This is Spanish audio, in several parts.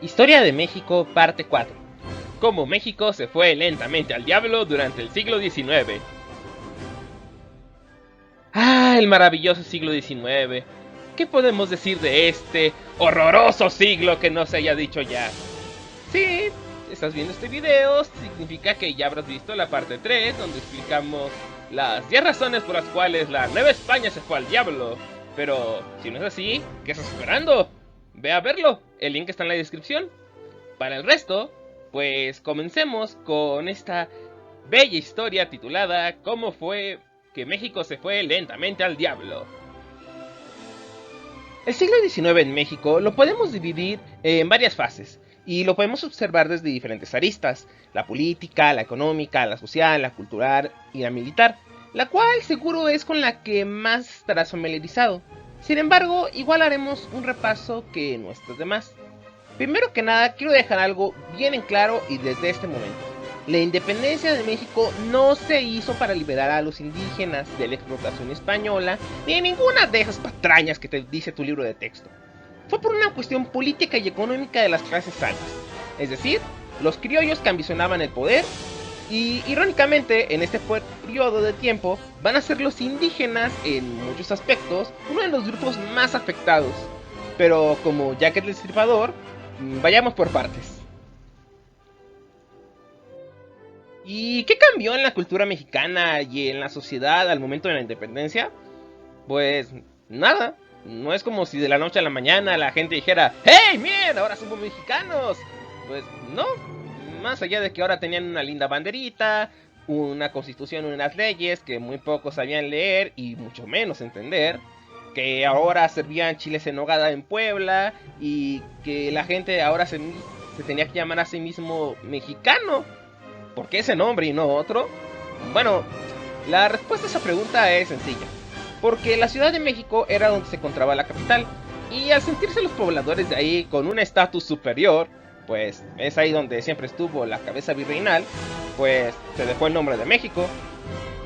Historia de México, parte 4. Cómo México se fue lentamente al diablo durante el siglo XIX. El maravilloso siglo XIX. ¿Qué podemos decir de este horroroso siglo que no se haya dicho ya? Sí, estás viendo este video, significa que ya habrás visto la parte 3, donde explicamos las 10 razones por las cuales la Nueva España se fue al diablo. Pero, si no es así, ¿qué estás esperando? Ve a verlo, el link está en la descripción. Para el resto, pues comencemos con esta bella historia titulada ¿Cómo fue que México se fue lentamente al diablo? El siglo XIX en México lo podemos dividir en varias fases y lo podemos observar desde diferentes aristas: la política, la económica, la social, la cultural y la militar, la cual seguro es con la que más estarás familiarizado. Sin embargo, igual haremos un repaso que nuestros demás. Primero que nada, quiero dejar algo bien en claro y desde este momento. La independencia de México no se hizo para liberar a los indígenas de la explotación española, ni de ninguna de esas patrañas que te dice tu libro de texto. Fue por una cuestión política y económica de las clases altas. Es decir, los criollos que ambicionaban el poder, y irónicamente, en este periodo de tiempo, van a ser los indígenas, en muchos aspectos, uno de los grupos más afectados. Pero como Jack el Destripador, vayamos por partes. ¿Y qué cambió en la cultura mexicana y en la sociedad al momento de la independencia? Pues nada. No es como si de la noche a la mañana la gente dijera: ¡Hey, miren! Ahora somos mexicanos. Pues no. Más allá de que ahora tenían una linda banderita, una constitución, unas leyes que muy pocos sabían leer y mucho menos entender, que ahora servían chiles en nogada en Puebla y que la gente ahora se tenía que llamar a sí mismo mexicano. ¿Por qué ese nombre y no otro? Bueno, la respuesta a esa pregunta es sencilla. Porque la Ciudad de México era donde se encontraba la capital, y al sentirse los pobladores de ahí con un estatus superior, pues es ahí donde siempre estuvo la cabeza virreinal, pues se dejó el nombre de México.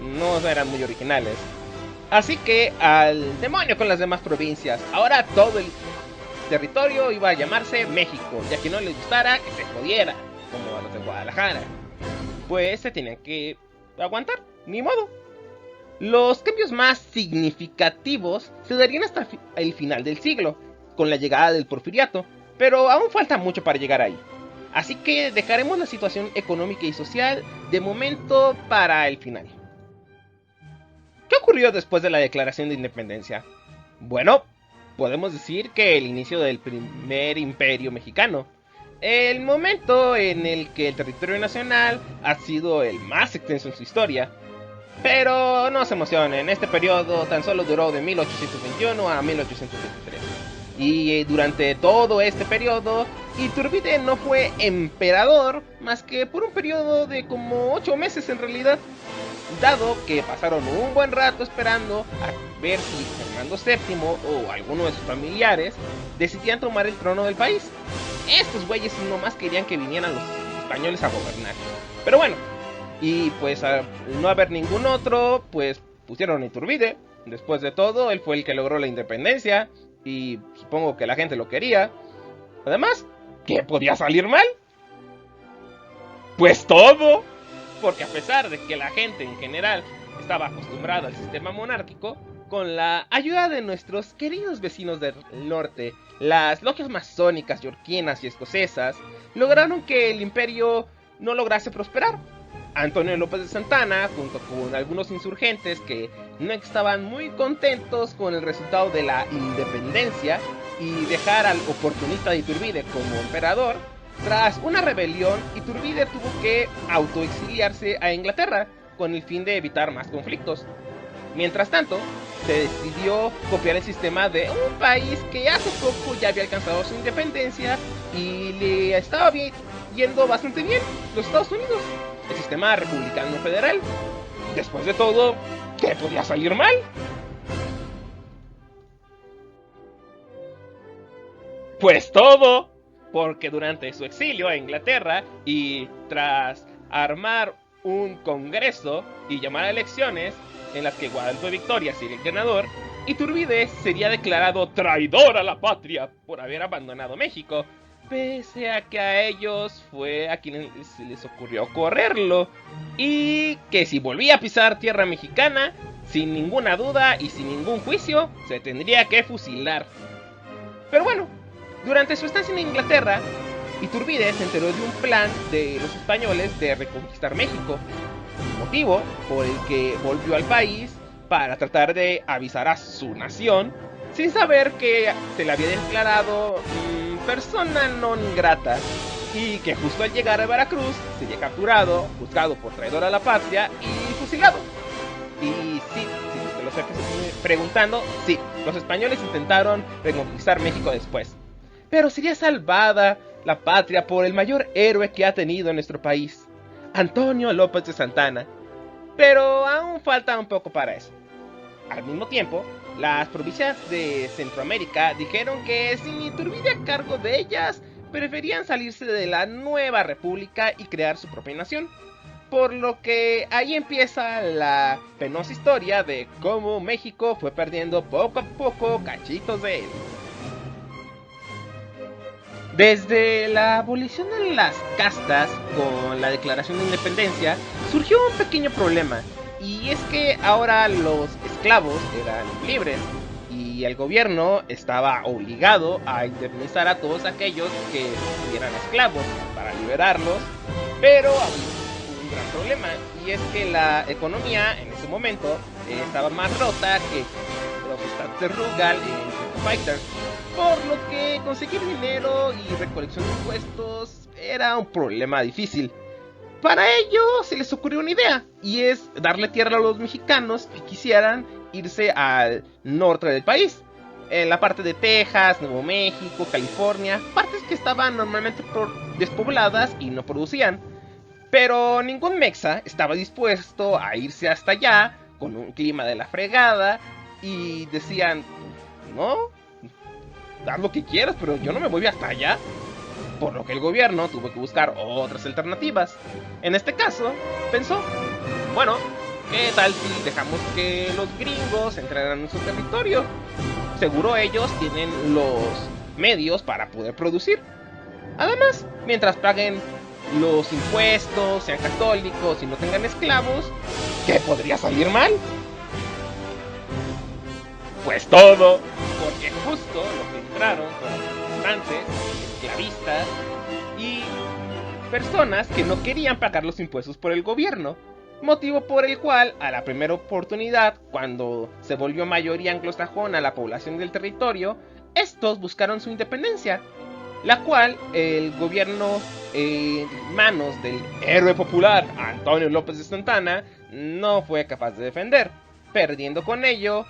No eran muy originales. Así que al demonio con las demás provincias. Ahora todo el territorio iba a llamarse México, ya que no les gustara que se jodiera, como a los de Guadalajara. Pues se tenían que aguantar, ni modo. Los cambios más significativos se darían hasta el final del siglo, con la llegada del porfiriato, pero aún falta mucho para llegar ahí. Así que dejaremos la situación económica y social de momento para el final. ¿Qué ocurrió después de la declaración de independencia? Bueno, podemos decir que el inicio del primer imperio mexicano. El momento en el que el territorio nacional ha sido el más extenso en su historia. Pero no se emocionen, este periodo tan solo duró de 1821 a 1823. Y durante todo este periodo, Iturbide no fue emperador más que por un periodo de como 8 meses en realidad, dado que pasaron un buen rato esperando a ver si Fernando VII o alguno de sus familiares decidían tomar el trono del país. Estos güeyes nomás querían que vinieran los españoles a gobernar. Pero bueno, y pues al no haber ningún otro, pues pusieron a Iturbide. Después de todo, él fue el que logró la independencia y supongo que la gente lo quería. Además, ¿qué podía salir mal? Pues todo. Porque a pesar de que la gente en general estaba acostumbrada al sistema monárquico, con la ayuda de nuestros queridos vecinos del norte, las logias masónicas yorquinas y escocesas, lograron que el imperio no lograse prosperar. Antonio López de Santana, junto con algunos insurgentes que no estaban muy contentos con el resultado de la independencia y dejar al oportunista de Iturbide como emperador, tras una rebelión, Iturbide tuvo que autoexiliarse a Inglaterra con el fin de evitar más conflictos. Mientras tanto, se decidió copiar el sistema de un país que hace poco ya había alcanzado su independencia y le estaba yendo bastante bien, los Estados Unidos, el sistema republicano federal. Después de todo, ¿qué podía salir mal? Pues todo, porque durante su exilio a Inglaterra y tras armar un congreso y llamar a elecciones en las que Guadalupe Victoria sería el ganador, Iturbide sería declarado traidor a la patria por haber abandonado México. pese a que a ellos fue a quienes se les ocurrió correrlo, y que si volvía a pisar tierra mexicana, sin ninguna duda y sin ningún juicio, se tendría que fusilar. Pero bueno, durante su estancia en Inglaterra, Iturbide se enteró de un plan de los españoles de reconquistar México, motivo por el que volvió al país para tratar de avisar a su nación, sin saber que se le había declarado persona non grata, y que justo al llegar a Veracruz sería capturado, juzgado por traidor a la patria y fusilado. Y sí, si te lo estás preguntando, sí, los españoles intentaron reconquistar México después, pero sería salvada la patria por el mayor héroe que ha tenido nuestro país, Antonio López de Santana. Pero aún falta un poco para eso. Al mismo tiempo, las provincias de Centroamérica dijeron que sin Iturbide a cargo de ellas, preferían salirse de la nueva república y crear su propia nación. Por lo que ahí empieza la penosa historia de cómo México fue perdiendo poco a poco cachitos de él. Desde la abolición de las castas con la declaración de independencia, surgió un pequeño problema, y es que ahora los esclavos eran libres y el gobierno estaba obligado a indemnizar a todos aquellos que eran esclavos para liberarlos, pero había un gran problema, y es que la economía en ese momento estaba más rota que los estados de Rugal en Fighters, por lo que conseguir dinero y recolección de impuestos era un problema difícil. Para ello se les ocurrió una idea, y es darle tierra a los mexicanos que quisieran irse al norte del país, en la parte de Texas, Nuevo México, California, partes que estaban normalmente despobladas y no producían. Pero ningún mexa estaba dispuesto a irse hasta allá con un clima de la fregada, y decían, no, haz lo que quieras, pero yo no me voy hasta allá. Por lo que el gobierno tuvo que buscar otras alternativas. En este caso, pensó, bueno, ¿qué tal si dejamos que los gringos entraran en nuestro territorio? Seguro ellos tienen los medios para poder producir. Además, mientras paguen los impuestos, sean católicos y no tengan esclavos, ¿qué podría salir mal? Pues todo, porque justo lo que entraron fueron protestantes, esclavistas y personas que no querían pagar los impuestos por el gobierno, motivo por el cual a la primera oportunidad, cuando se volvió mayoría anglosajona la población del territorio, estos buscaron su independencia, la cual el gobierno en manos del héroe popular Antonio López de Santana no fue capaz de defender, perdiendo con ello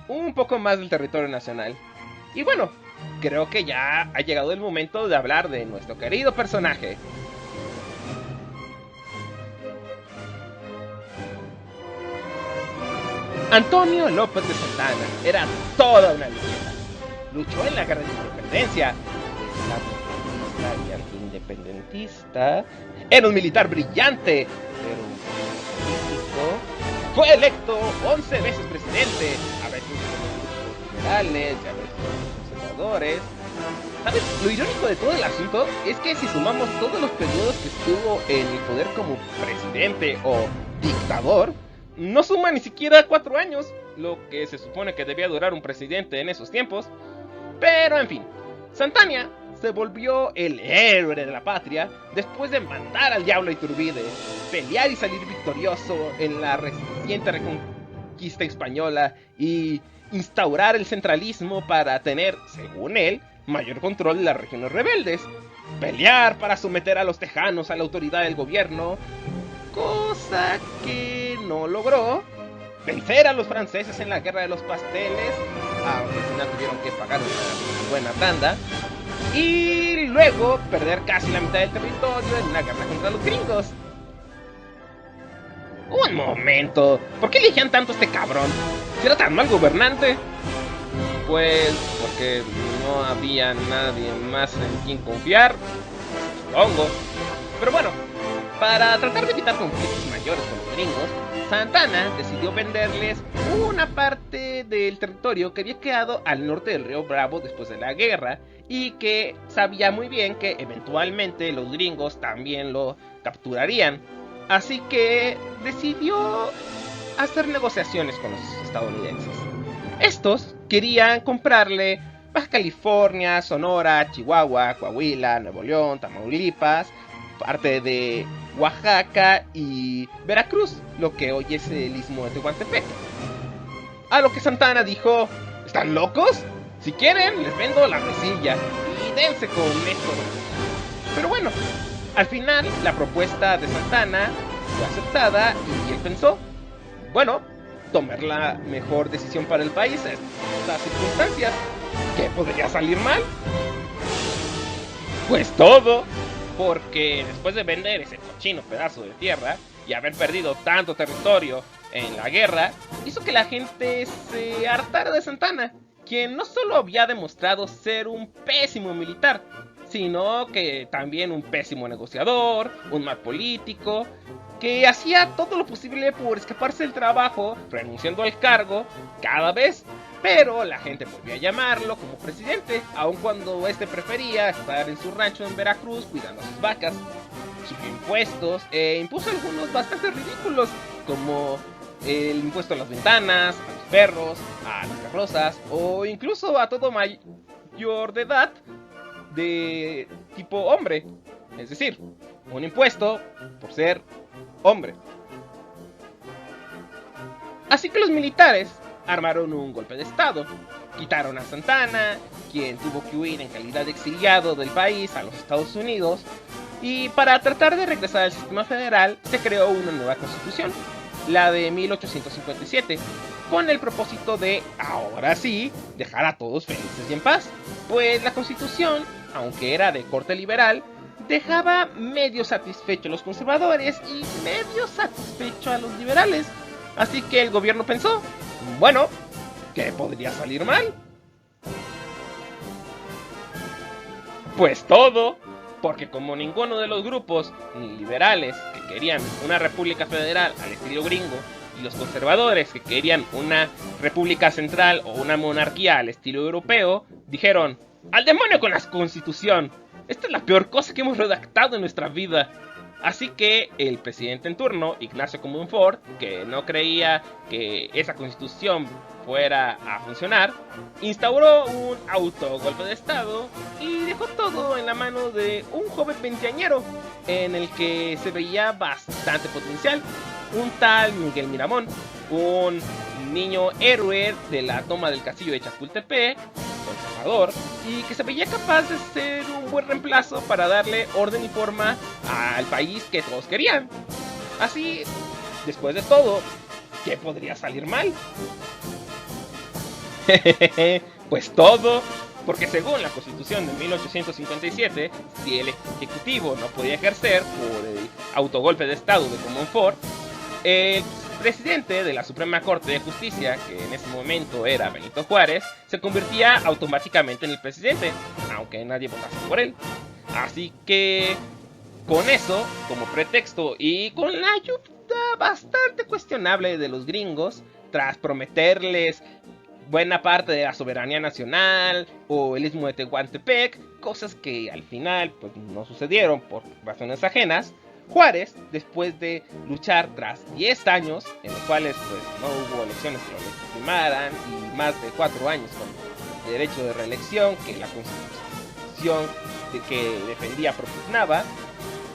un poco más del territorio nacional. Y bueno, creo que ya ha llegado el momento de hablar de nuestro querido personaje. Antonio López de Santana era toda una leyenda. Luchó en la guerra de independencia, era antiindependentista, era un militar brillante, era un político, fue electo 11 veces presidente, a veces por liberales y a veces por conservadores. ¿Sabes? Lo irónico de todo el asunto es que si sumamos todos los periodos que estuvo en el poder como presidente o dictador, no suma ni siquiera 4 años, lo que se supone que debía durar un presidente en esos tiempos. Pero en fin, Santana se volvió el héroe de la patria después de mandar al diablo a Iturbide, pelear y salir victorioso en la reciente reconquista española y instaurar el centralismo para tener, según él, mayor control de las regiones rebeldes, pelear para someter a los tejanos a la autoridad del gobierno, cosa que no logró, vencer a los franceses en la guerra de los pasteles, aunque al final tuvieron que pagar una buena tanda, y luego perder casi la mitad del territorio en una guerra contra los gringos. Un momento, ¿por qué elegían tanto a este cabrón? ¿Si era tan mal gobernante? Pues porque no había nadie más en quien confiar, supongo. Pero bueno, para tratar de evitar conflictos mayores con los gringos, Santana decidió venderles una parte del territorio que había quedado al norte del río Bravo después de la guerra y que sabía muy bien que eventualmente los gringos también lo capturarían. Así que decidió hacer negociaciones con los estadounidenses. Estos querían comprarle Baja California, Sonora, Chihuahua, Coahuila, Nuevo León, Tamaulipas, parte de Oaxaca y Veracruz, lo que hoy es el Istmo de Tehuantepec. A lo que Santana dijo: ¿están locos? Si quieren, les vendo la mesilla y dense con esto. Pero bueno, al final la propuesta de Santana fue aceptada y él pensó: bueno, tomar la mejor decisión para el país en estas circunstancias. ¿Qué podría salir mal? Pues todo, porque después de vender ese cochino pedazo de tierra y haber perdido tanto territorio en la guerra, hizo que la gente se hartara de Santana, quien no solo había demostrado ser un pésimo militar, sino que también un pésimo negociador, un mal político, que hacía todo lo posible por escaparse del trabajo, renunciando al cargo cada vez. Pero la gente volvió a llamarlo como presidente, aun cuando este prefería estar en su rancho en Veracruz cuidando a sus vacas. Subió impuestos e impuso algunos bastante ridículos, como el impuesto a las ventanas, a los perros, a las carrozas o incluso a todo mayor de edad de tipo hombre. Es decir, un impuesto por ser hombre. Así que los militares armaron un golpe de estado, quitaron a Santana, quien tuvo que huir en calidad de exiliado del país a los Estados Unidos, y para tratar de regresar al sistema federal se creó una nueva constitución, la de 1857, con el propósito de, ahora sí, dejar a todos felices y en paz, pues la constitución, aunque era de corte liberal, dejaba medio satisfecho a los conservadores y medio satisfecho a los liberales. Así que el gobierno pensó: bueno, ¿qué podría salir mal? Pues todo, porque como ninguno de los grupos, ni liberales que querían una república federal al estilo gringo, y los conservadores que querían una república central o una monarquía al estilo europeo, dijeron: ¡al demonio con la constitución! Esta es la peor cosa que hemos redactado en nuestra vida. Así que el presidente en turno, Ignacio Comonfort, que no creía que esa constitución fuera a funcionar, instauró un autogolpe de estado y dejó todo en la mano de un joven veinteañero en el que se veía bastante potencial, un tal Miguel Miramón, un niño héroe de la toma del castillo de Chapultepec, conservador, y que se veía capaz de ser un buen reemplazo para darle orden y forma al país que todos querían. Así, después de todo, ¿qué podría salir mal? Pues todo, porque según la Constitución de 1857, si el Ejecutivo no podía ejercer por el autogolpe de Estado de Comonfort, el presidente de la Suprema Corte de Justicia, que en ese momento era Benito Juárez, se convertía automáticamente en el presidente, aunque nadie votase por él. Así que, con eso como pretexto y con la ayuda bastante cuestionable de los gringos, tras prometerles buena parte de la soberanía nacional o el Istmo de Tehuantepec, cosas que al final pues no sucedieron por razones ajenas, Juárez, después de luchar tras 10 años, en los cuales pues no hubo elecciones que lo legitimaran y más de 4 años con derecho de reelección que la Constitución que defendía propugnaba,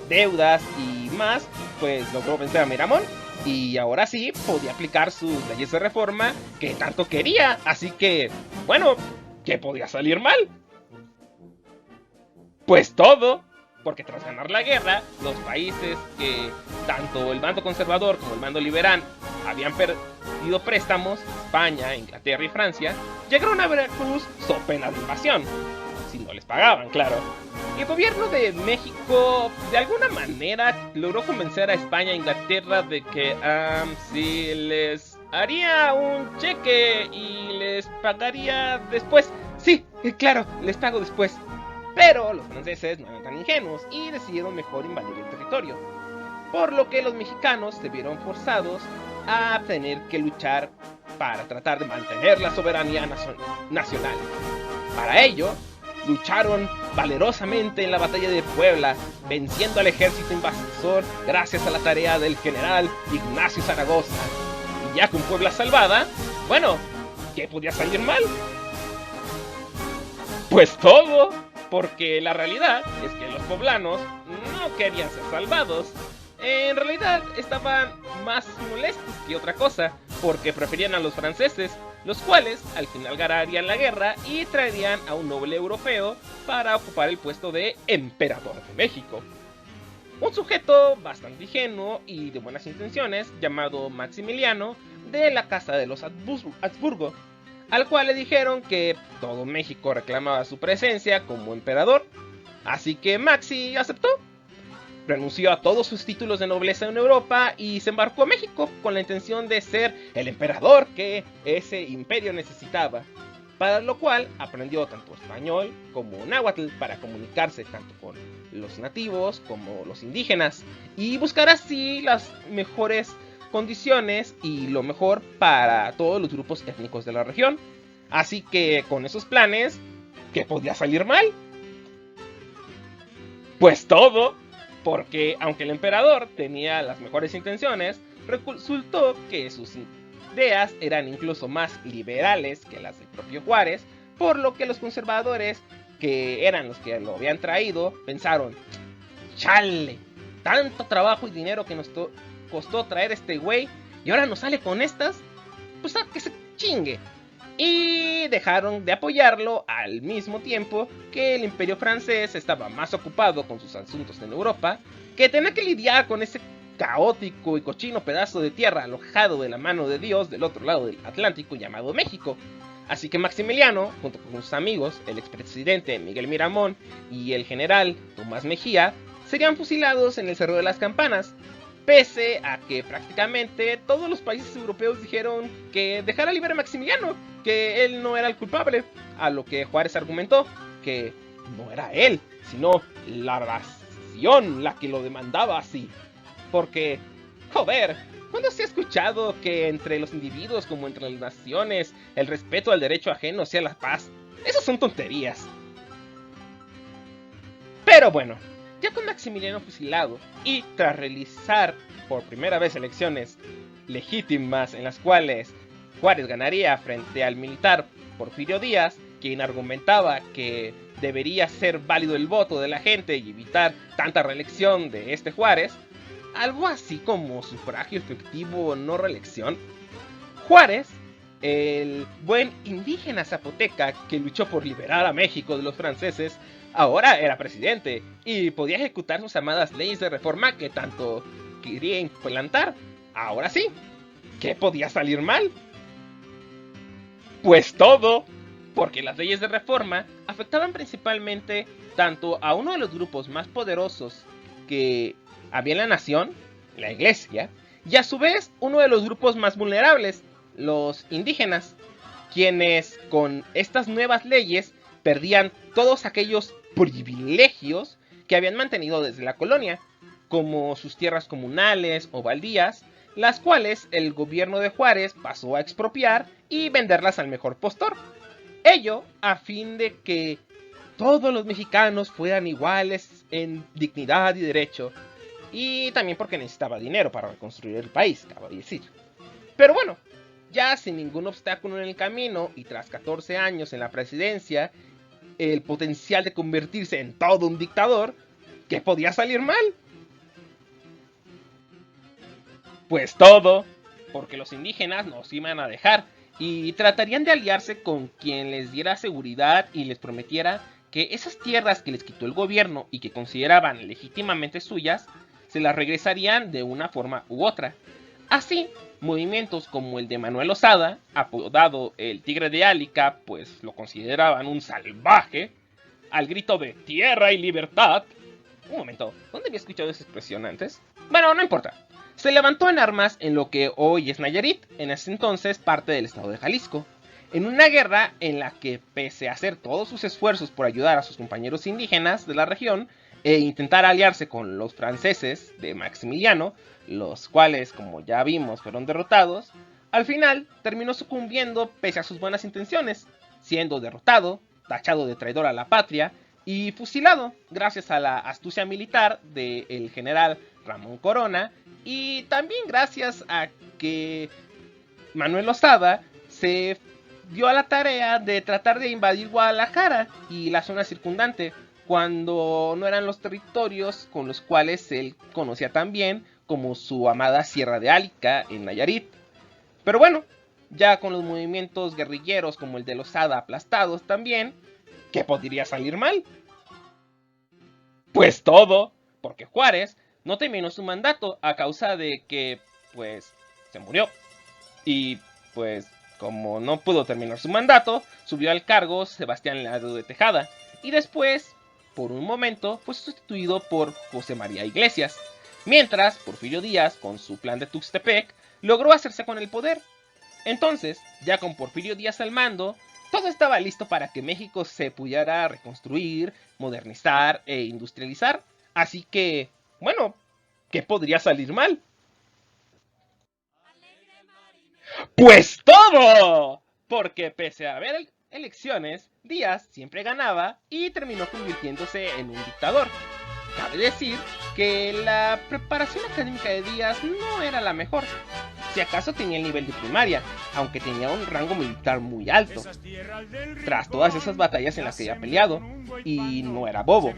deudas y más, pues logró vencer a Miramón y ahora sí podía aplicar sus leyes de reforma que tanto quería. Así que, bueno, ¿qué podía salir mal? Pues todo, porque tras ganar la guerra, los países que tanto el bando conservador como el bando liberal habían perdido préstamos, España, Inglaterra y Francia, llegaron a Veracruz so pena de invasión, si no les pagaban, claro. Y el gobierno de México de alguna manera logró convencer a España e Inglaterra de que si les haría un cheque y les pagaría después. Sí, claro, les pago después. Pero los franceses no eran tan ingenuos y decidieron mejor invadir el territorio, por lo que los mexicanos se vieron forzados a tener que luchar para tratar de mantener la soberanía nacional. Para ello, lucharon valerosamente en la batalla de Puebla, venciendo al ejército invasor gracias a la tarea del general Ignacio Zaragoza. Y ya con Puebla salvada, bueno, ¿qué podía salir mal? Pues todo, porque la realidad es que los poblanos no querían ser salvados. En realidad estaban más molestos que otra cosa, porque preferían a los franceses, los cuales al final ganarían la guerra y traerían a un noble europeo para ocupar el puesto de emperador de México. Un sujeto bastante ingenuo y de buenas intenciones, llamado Maximiliano, de la casa de los Habsburgo, al cual le dijeron que todo México reclamaba su presencia como emperador, así que Maxi aceptó. Renunció a todos sus títulos de nobleza en Europa y se embarcó a México con la intención de ser el emperador que ese imperio necesitaba, para lo cual aprendió tanto español como náhuatl para comunicarse tanto con los nativos como los indígenas y buscar así las mejores condiciones y lo mejor para todos los grupos étnicos de la región. Así que con esos planes, ¿qué podía salir mal? Pues todo, porque aunque el emperador tenía las mejores intenciones, resultó que sus ideas eran incluso más liberales que las del propio Juárez, por lo que los conservadores, que eran los que lo habían traído, pensaron, chale, tanto trabajo y dinero que nos costó traer este güey, y ahora nos sale con estas, pues a que se chingue. Y dejaron de apoyarlo al mismo tiempo que el imperio francés estaba más ocupado con sus asuntos en Europa, que tenía que lidiar con ese caótico y cochino pedazo de tierra alojado de la mano de Dios del otro lado del Atlántico llamado México. Así que Maximiliano, junto con sus amigos, el expresidente Miguel Miramón y el general Tomás Mejía, serían fusilados en el Cerro de las Campanas, pese a que prácticamente todos los países europeos dijeron que dejara libre a Maximiliano, que él no era el culpable, a lo que Juárez argumentó que no era él, sino la nación la que lo demandaba así. Porque, joder, ¿cuándo se ha escuchado que entre los individuos como entre las naciones el respeto al derecho ajeno sea la paz? Esas son tonterías. Pero bueno, ya con Maximiliano fusilado y tras realizar por primera vez elecciones legítimas en las cuales Juárez ganaría frente al militar Porfirio Díaz, quien argumentaba que debería ser válido el voto de la gente y evitar tanta reelección de este Juárez, algo así como sufragio efectivo o no reelección, Juárez, el buen indígena zapoteca que luchó por liberar a México de los franceses, ahora era presidente y podía ejecutar sus amadas leyes de reforma que tanto quería implantar. Ahora sí, ¿qué podía salir mal? Pues todo, porque las leyes de reforma afectaban principalmente tanto a uno de los grupos más poderosos que había en la nación, la iglesia, y a su vez uno de los grupos más vulnerables, los indígenas, quienes con estas nuevas leyes perdían todos aquellos privilegios que habían mantenido desde la colonia, como sus tierras comunales o baldías, las cuales el gobierno de Juárez pasó a expropiar y venderlas al mejor postor. Ello a fin de que todos los mexicanos fueran iguales en dignidad y derecho, y también porque necesitaba dinero para reconstruir el país, cabe decir. Pero bueno, ya sin ningún obstáculo en el camino y tras 14 años en la presidencia, el potencial de convertirse en todo un dictador, ¿qué podía salir mal? Pues todo, porque los indígenas no se iban a dejar y tratarían de aliarse con quien les diera seguridad y les prometiera que esas tierras que les quitó el gobierno y que consideraban legítimamente suyas, se las regresarían de una forma u otra. Así, movimientos como el de Manuel Osada, apodado el Tigre de Álica, pues lo consideraban un salvaje, al grito de tierra y libertad. Un momento, ¿dónde había escuchado esa expresión antes? Bueno, no importa. Se levantó en armas en lo que hoy es Nayarit, en ese entonces parte del estado de Jalisco, en una guerra en la que, pese a hacer todos sus esfuerzos por ayudar a sus compañeros indígenas de la región e intentar aliarse con los franceses de Maximiliano, los cuales, como ya vimos, fueron derrotados, Al final, terminó sucumbiendo pese a sus buenas intenciones, siendo derrotado, tachado de traidor a la patria y fusilado gracias a la astucia militar del general Ramón Corona y también gracias a que Manuel Lozada se dio a la tarea de tratar de invadir Guadalajara y la zona circundante, cuando no eran los territorios con los cuales él conocía tan bien como su amada Sierra de Álica en Nayarit. Pero bueno, ya con los movimientos guerrilleros como el de Lozada aplastados también, ¿qué podría salir mal? Pues todo, porque Juárez no terminó su mandato a causa de que, pues, se murió. Y, pues, como no pudo terminar su mandato, subió al cargo Sebastián Lerdo de Tejada. Y después, por un momento, fue sustituido por José María Iglesias. Mientras, Porfirio Díaz, con su plan de Tuxtepec, logró hacerse con el poder. Entonces, ya con Porfirio Díaz al mando, todo estaba listo para que México se pudiera reconstruir, modernizar e industrializar. Así que, bueno, ¿qué podría salir mal? ¡Pues todo! Porque pese a haber elecciones, Díaz siempre ganaba y terminó convirtiéndose en un dictador. Cabe decir que la preparación académica de Díaz no era la mejor. Si acaso tenía el nivel de primaria, aunque tenía un rango militar muy alto. Tras todas esas batallas en las que había peleado, y no era bobo,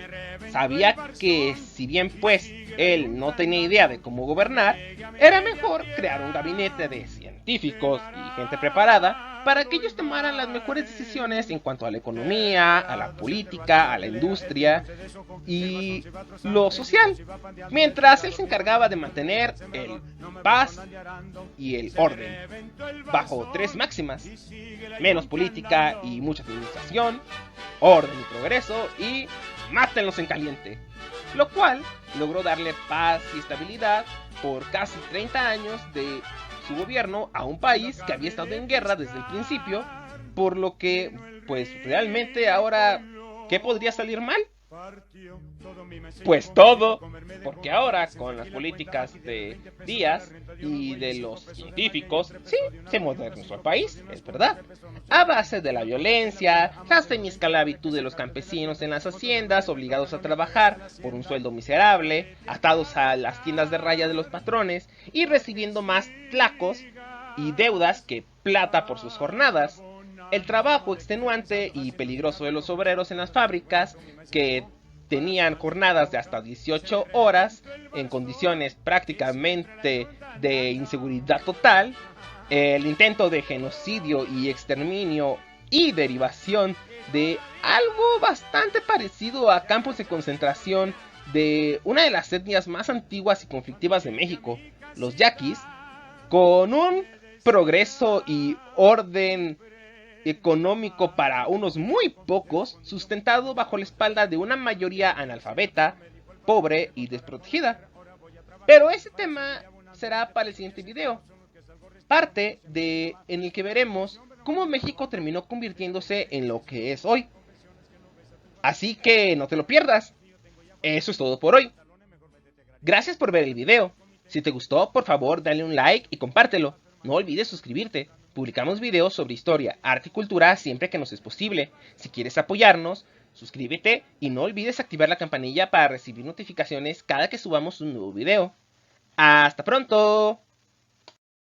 sabía que si bien pues él no tenía idea de cómo gobernar, era mejor crear un gabinete de científicos y gente preparada para que ellos tomaran las mejores decisiones en cuanto a la economía, a la política, a la industria y lo social, mientras él se encargaba de mantener el paz y el orden, bajo tres máximas: menos política y mucha administración, orden y progreso, y mátenlos en caliente, lo cual logró darle paz y estabilidad por casi 30 años de su gobierno a un país que había estado en guerra desde el principio, por lo que, pues realmente ahora, ¿qué podría salir mal? Pues todo, porque ahora con las políticas de Díaz y de los científicos, sí, se modernizó el país, es verdad. A base de la violencia, la semiesclavitud de los campesinos en las haciendas, obligados a trabajar por un sueldo miserable, atados a las tiendas de raya de los patrones y recibiendo más tlacos y deudas que plata por sus jornadas. El trabajo extenuante y peligroso de los obreros en las fábricas, que tenían jornadas de hasta 18 horas en condiciones prácticamente de inseguridad total, el intento de genocidio y exterminio y derivación de algo bastante parecido a campos de concentración de una de las etnias más antiguas y conflictivas de México, los yaquis, con un progreso y orden económico para unos muy pocos, sustentado bajo la espalda de una mayoría analfabeta, pobre y desprotegida. Pero ese tema será para el siguiente video, parte de en el que veremos cómo México terminó convirtiéndose en lo que es hoy. Así que no te lo pierdas. Eso es todo por hoy. Gracias por ver el video. Si te gustó, por favor dale un like y compártelo. No olvides suscribirte. Publicamos videos sobre historia, arte y cultura siempre que nos es posible. Si quieres apoyarnos, suscríbete y no olvides activar la campanilla para recibir notificaciones cada que subamos un nuevo video. ¡Hasta pronto!